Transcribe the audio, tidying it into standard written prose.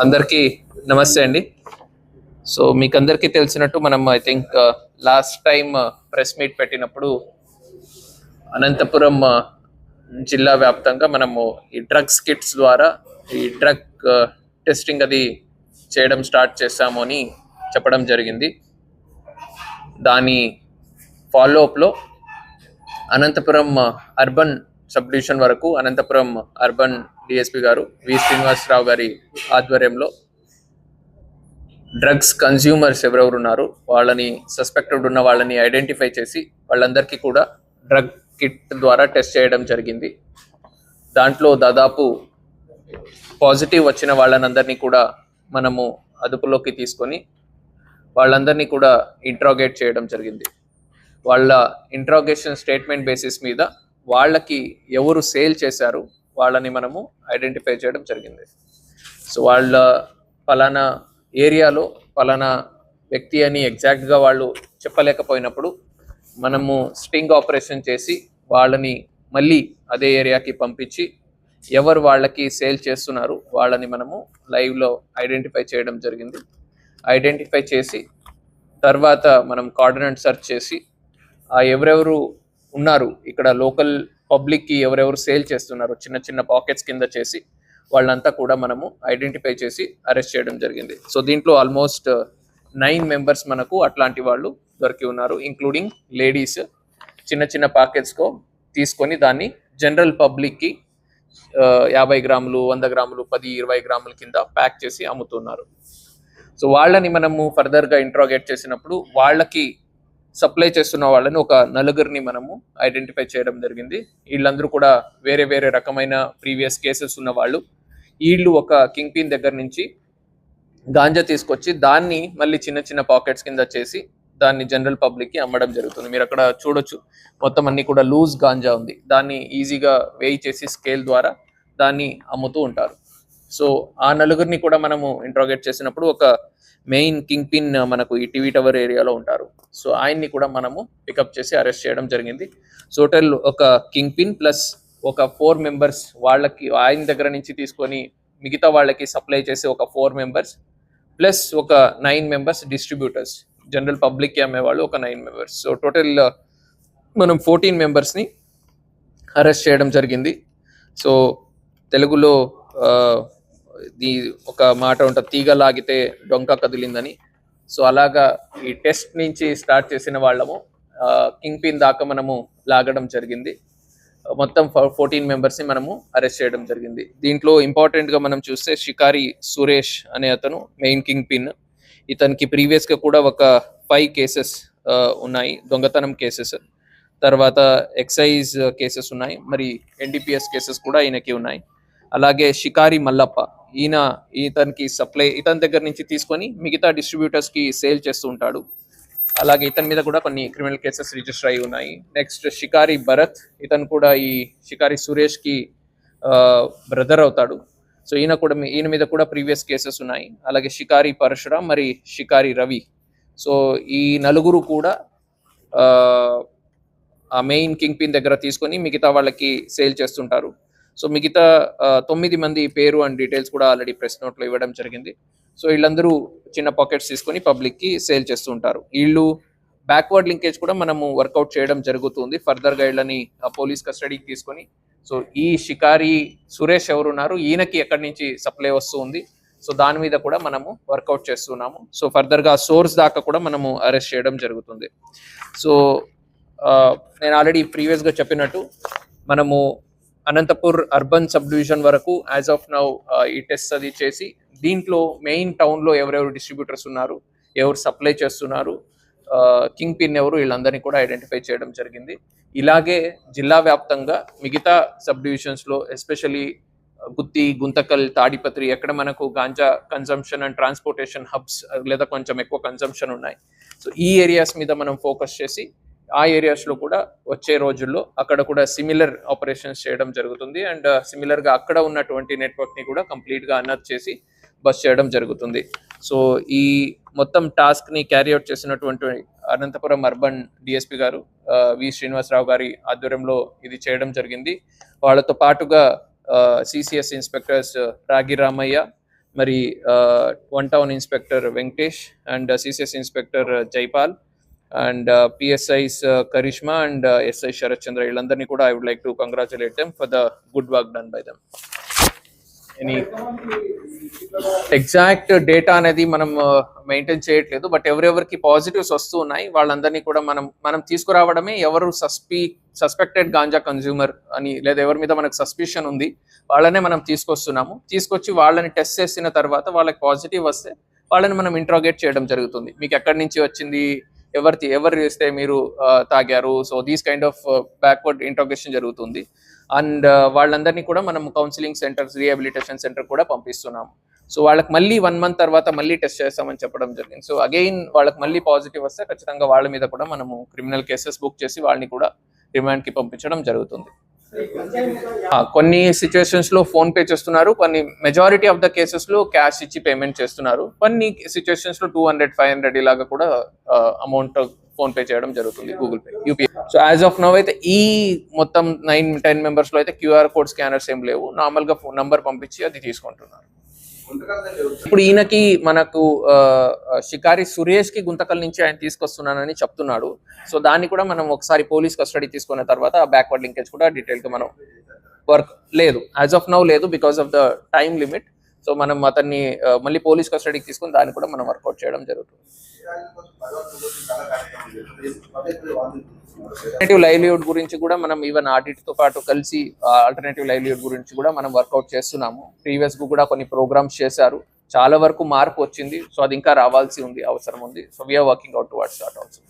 అందరికీ నమస్తే అండి. సో మీకు అందరికీ తెలిసినట్టు మనం I think last time press meet పెట్టినప్పుడు అనంతపురం జిల్లా వ్యాప్తంగా మనము ఈ డ్రగ్స్ కిట్స్ ద్వారా ఈ డ్రగ్ టెస్టింగ్ అది చేయడం స్టార్ట్ చేస్తాము అని చెప్పడం జరిగింది. దాని ఫాలోఅప్లో అనంతపురం అర్బన్ సబ్ డివిజన్ వరకు అనంతపురం అర్బన్ డిఎస్పీ గారు వి శ్రీనివాసరావు గారి ఆధ్వర్యంలో డ్రగ్స్ కన్స్యూమర్స్ ఎవరెవరు ఉన్నారు వాళ్ళని సస్పెక్టెడ్ ఉన్న వాళ్ళని ఐడెంటిఫై చేసి వాళ్ళందరికీ కూడా డ్రగ్ కిట్ ద్వారా టెస్ట్ చేయడం జరిగింది. దాంట్లో దాదాపు పాజిటివ్ వచ్చిన వాళ్ళనందరినీ కూడా మనము అదుపులోకి తీసుకొని వాళ్ళందరినీ కూడా ఇంట్రాగేట్ చేయడం జరిగింది. వాళ్ళ ఇంట్రాగేషన్ స్టేట్మెంట్ బేసిస్ మీద వాళ్ళకి ఎవరు సేల్ చేశారు వాళ్ళని మనము ఐడెంటిఫై చేయడం జరిగింది. సో వాళ్ళ పలానా ఏరియాలో పలానా వ్యక్తి అని ఎగ్జాక్ట్గా వాళ్ళు చెప్పలేకపోయినప్పుడు మనము స్టింగ్ ఆపరేషన్ చేసి వాళ్ళని మళ్ళీ అదే ఏరియాకి పంపించి ఎవరు వాళ్ళకి సేల్ చేస్తున్నారు వాళ్ళని మనము లైవ్లో ఐడెంటిఫై చేయడం జరిగింది. ఐడెంటిఫై చేసి తర్వాత మనం కార్డినేట్ సెర్చ్ చేసి ఎవరెవరు ఉన్నారు ఇక్కడ లోకల్ పబ్లిక్కి ఎవరెవరు సేల్ చేస్తున్నారు చిన్న చిన్న పాకెట్స్ కింద చేసి వాళ్ళంతా కూడా మనము ఐడెంటిఫై చేసి అరెస్ట్ చేయడం జరిగింది. సో దీంట్లో ఆల్మోస్ట్ 9 మెంబర్స్ మనకు అట్లాంటి వాళ్ళు దొరికి ఉన్నారు, ఇంక్లూడింగ్ లేడీస్. చిన్న చిన్న పాకెట్స్కో తీసుకొని దాన్ని జనరల్ పబ్లిక్కి 50 గ్రాములు 100 గ్రాములు 10-20 గ్రాముల కింద ప్యాక్ చేసి అమ్ముతున్నారు. సో వాళ్ళని మనము ఫర్దర్గా ఇంట్రాగేట్ చేసినప్పుడు వాళ్ళకి సప్లై చేస్తున్న వాళ్ళని ఒక 4 మనము ఐడెంటిఫై చేయడం జరిగింది. వీళ్ళందరూ కూడా వేరే వేరే రకమైన ప్రీవియస్ కేసెస్ ఉన్న వాళ్ళు. వీళ్ళు ఒక కింగ్ పిన్ దగ్గర నుంచి గాంజా తీసుకొచ్చి దాన్ని మళ్ళీ చిన్న చిన్న పాకెట్స్ కింద చేసి దాన్ని జనరల్ పబ్లిక్కి అమ్మడం జరుగుతుంది. మీరు అక్కడ చూడొచ్చు, మొత్తం అన్ని కూడా లూజ్ గాంజా ఉంది. దాన్ని ఈజీగా వేయి చేసి స్కేల్ ద్వారా దాన్ని అమ్ముతూ ఉంటారు. సో ఆ 4 కూడా మనము ఇంట్రాగేట్ చేసినప్పుడు ఒక మెయిన్ కింగ్ పిన్ మనకు ఈ టీవీ టవర్ ఏరియాలో ఉంటారు. సో ఆయన్ని కూడా మనము పికప్ చేసి అరెస్ట్ చేయడం జరిగింది. సో టోటల్ ఒక కింగ్ పిన్ ప్లస్ ఒక 4 మెంబర్స్ వాళ్ళకి ఆయన దగ్గర నుంచి తీసుకొని మిగతా వాళ్ళకి సప్లై చేసి ఒక 4 మెంబర్స్ ప్లస్ ఒక 9 మెంబర్స్ డిస్ట్రిబ్యూటర్స్, జనరల్ పబ్లిక్కి అమ్మేవాళ్ళు ఒక 9 మెంబర్స్. సో టోటల్ మనం 14 మెంబర్స్ని అరెస్ట్ చేయడం జరిగింది. సో తెలుగులో ఒక మాట ఉంటుంది, తీగ లాగితే డొంక కదిలిందని. సో అలాగా ఈ టెస్ట్ నుంచి స్టార్ట్ చేసిన వాళ్ళము కింగ్ పిన్ దాకా మనము లాగడం జరిగింది. మొత్తం 14 మెంబర్స్ని మనము అరెస్ట్ చేయడం జరిగింది. దీంట్లో ఇంపార్టెంట్గా మనం చూస్తే షికారి సురేష్ అనే అతను మెయిన్ కింగ్ పిన్. ఇతనికి ప్రీవియస్గా కూడా ఒక 5 కేసెస్ ఉన్నాయి, దొంగతనం కేసెస్, తర్వాత ఎక్సైజ్ కేసెస్ ఉన్నాయి, మరి ఎన్డీపీఎస్ కేసెస్ కూడా ఈయనకి ఉన్నాయి. అలాగే షికారి మల్లప్ప, ఇతనికి సప్లై ఇతని దగ్గర నుంచి తీసుకొని మిగతా డిస్ట్రిబ్యూటర్స్కి సేల్ చేస్తూ ఉంటాడు. అలాగే ఇతని మీద కూడా కొన్ని క్రిమినల్ కేసెస్ రిజిస్టర్ అయి ఉన్నాయి. నెక్స్ట్ షికారి భరత్, ఇతను కూడా ఈ షికారి సురేష్కి బ్రదర్ అవుతాడు. సో ఈయన మీద కూడా ప్రీవియస్ కేసెస్ ఉన్నాయి. అలాగే షికారి పరశురామ్, మరి షికారి రవి. సో ఈ 4 కూడా ఆ మెయిన్ కింగ్ పిన్ దగ్గర తీసుకొని మిగతా వాళ్ళకి సేల్ చేస్తుంటారు. సో మిగతా 9 మంది పేరు అండ్ డీటెయిల్స్ కూడా ఆల్రెడీ ప్రెస్ నోట్లో ఇవ్వడం జరిగింది. సో వీళ్ళందరూ చిన్న పాకెట్స్ తీసుకొని పబ్లిక్కి సేల్ చేస్తూ ఉంటారు. వీళ్ళు బ్యాక్వర్డ్ లింకేజ్ కూడా మనము వర్కౌట్ చేయడం జరుగుతుంది. ఫర్దర్గా వీళ్ళని పోలీస్ కస్టడీకి తీసుకొని సో ఈ షికారి సురేష్ ఎవరున్నారు, ఈయనకి ఎక్కడి నుంచి సప్లై వస్తుంది, సో దాని మీద కూడా మనము వర్కౌట్ చేస్తున్నాము. సో ఫర్దర్గా సోర్స్ దాకా కూడా మనము అరెస్ట్ చేయడం జరుగుతుంది. సో నేను ఆల్రెడీ ప్రీవియస్గా చెప్పినట్టు మనము అనంతపూర్ అర్బన్ సబ్ డివిజన్ వరకు యాజ్ ఆఫ్ నౌ ఈ టెస్ట్ అది చేసి దీంట్లో మెయిన్ టౌన్లో ఎవరెవరు డిస్ట్రిబ్యూటర్స్ ఉన్నారు, ఎవరు సప్లై చేస్తున్నారు, కింగ్ పిన్ ఎవరు, వీళ్ళందరినీ కూడా ఐడెంటిఫై చేయడం జరిగింది. ఇలాగే జిల్లా వ్యాప్తంగా మిగతా సబ్ డివిజన్స్లో ఎస్పెషలీ గుత్తి, గుంతకల్, తాడిపత్రి ఎక్కడ మనకు ganja consumption and transportation hubs లేదా కొంచెం ఎక్కువ కన్జంప్షన్ ఉన్నాయి. సో ఈ ఏరియాస్ మీద మనం ఫోకస్ చేసి ఆ ఏరియాస్లో కూడా వచ్చే రోజుల్లో అక్కడ కూడా సిమిలర్ ఆపరేషన్స్ చేయడం జరుగుతుంది. అండ్ సిమిలర్గా అక్కడ ఉన్నటువంటి నెట్వర్క్ని కూడా కంప్లీట్గా అనర్త్ చేసి బస్ చేయడం జరుగుతుంది. సో ఈ మొత్తం టాస్క్ని క్యారీ అవుట్ చేసినటువంటి అనంతపురం అర్బన్ డిఎస్పీ గారు వి శ్రీనివాసరావు గారి ఆధ్వర్యంలో ఇది చేయడం జరిగింది. వాళ్ళతో పాటుగా సిసిఎస్ ఇన్స్పెక్టర్స్ రాగి రామయ్య, మరి one town inspector Venkatesh and CCS inspector Jaipal and PSIs Karishma and SI Sharat Chandra. వీళ్ళందరినీ కూడా I would like to congratulate them for the good work done by them. Any exact data అనేది మనం maintain చేయట్లేదు, but ఎవరెవరికి positives వస్తూ ఉన్నాయి వాళ్ళందరినీ కూడా మనం తీసుకురావడమే. ఎవరు సస్పెక్టెడ్ గాంజా కన్జ్యూమర్ అని లేదా ఎవరి మీద మనకు సస్పిషన్ ఉంది వాళ్ళనే మనం తీసుకొచ్చి వాళ్ళని టెస్ట్ చేసిన తర్వాత వాళ్ళకి పాజిటివ్ వస్తే వాళ్ళని మనం ఇంట్రాగేట్ చేయడం జరుగుతుంది. మీకు ఎక్కడి నుంచి వచ్చింది, ఎవరు చేస్తే మీరు తాగారు, so these kind of backward interrogation జరుగుతుంది. అండ్ వాళ్ళందరినీ కూడా మనం కౌన్సిలింగ్ సెంటర్స్, రీహాబిలిటేషన్ సెంటర్ కూడా పంపిస్తున్నాము. సో వాళ్ళకి మళ్ళీ 1 month తర్వాత మళ్ళీ టెస్ట్ చేస్తామని చెప్పడం జరిగింది. సో అగైన్ వాళ్ళకి మళ్ళీ పాజిటివ్ వస్తే ఖచ్చితంగా వాళ్ళ మీద కూడా మనము క్రిమినల్ కేసెస్ బుక్ చేసి వాళ్ళని కూడా రిమాండ్కి పంపించడం జరుగుతుంది. కొన్ని సిచ్యువేషన్స్ లో ఫోన్ పే చేస్తున్నారు, కొన్ని మెజారిటీ ఆఫ్ ద కేసెస్ లో క్యాష్ ఇచ్చి పేమెంట్ చేస్తున్నారు, కొన్ని సిచ్యువేషన్స్ లో 200-500 ఇలాగా కూడా అమౌంట్ ఫోన్ పే చేయడం జరుగుతుంది, Google pay, UPI. So as of now అయితే ఈ మొత్తం 9-10 మెంబర్స్ లో అయితే QR కోడ్ స్కానర్స్ ఏం లేవు, నార్మల్ గా ఫోన్ నంబర్ పంపించి అది తీసుకుంటున్నారు. ఇప్పుడు ఈయనకి మనకు షికారి సురేష్ కి గుంతకల్ నుంచి ఆయన తీసుకొస్తున్నానని చెప్తున్నాడు. సో దాన్ని కూడా మనం ఒకసారి పోలీస్ కస్టడీ తీసుకున్న తర్వాత బ్యాక్వర్డ్ లింకేజ్ కూడా డీటెయిల్ గా మనం వర్క్ లేదు, యాజ్ ఆఫ్ నౌ లేదు, because of the time limit. So మనం అతన్ని మళ్ళీ పోలీస్ కస్టడీకి తీసుకుని దాన్ని కూడా మనం వర్కౌట్ చేయడం జరుగుతుంది. ఆల్టర్నేటివ్ లైవ్లీహుడ్ గురించి కూడా మనం ఈవెన్ ఆడిట్ తో పాటు కలిసి ఆల్టర్నేటివ్ లైవ్లీహుడ్ గురించి కూడా మనం వర్కౌట్ చేస్తున్నాము. ప్రీవియస్ గా కూడా కొన్ని ప్రోగ్రామ్స్ చేశారు, చాలా వరకు మార్పు వచ్చింది. సో అది ఇంకా రావాల్సి ఉంది, అవసరం ఉంది. So we are working out towards that also.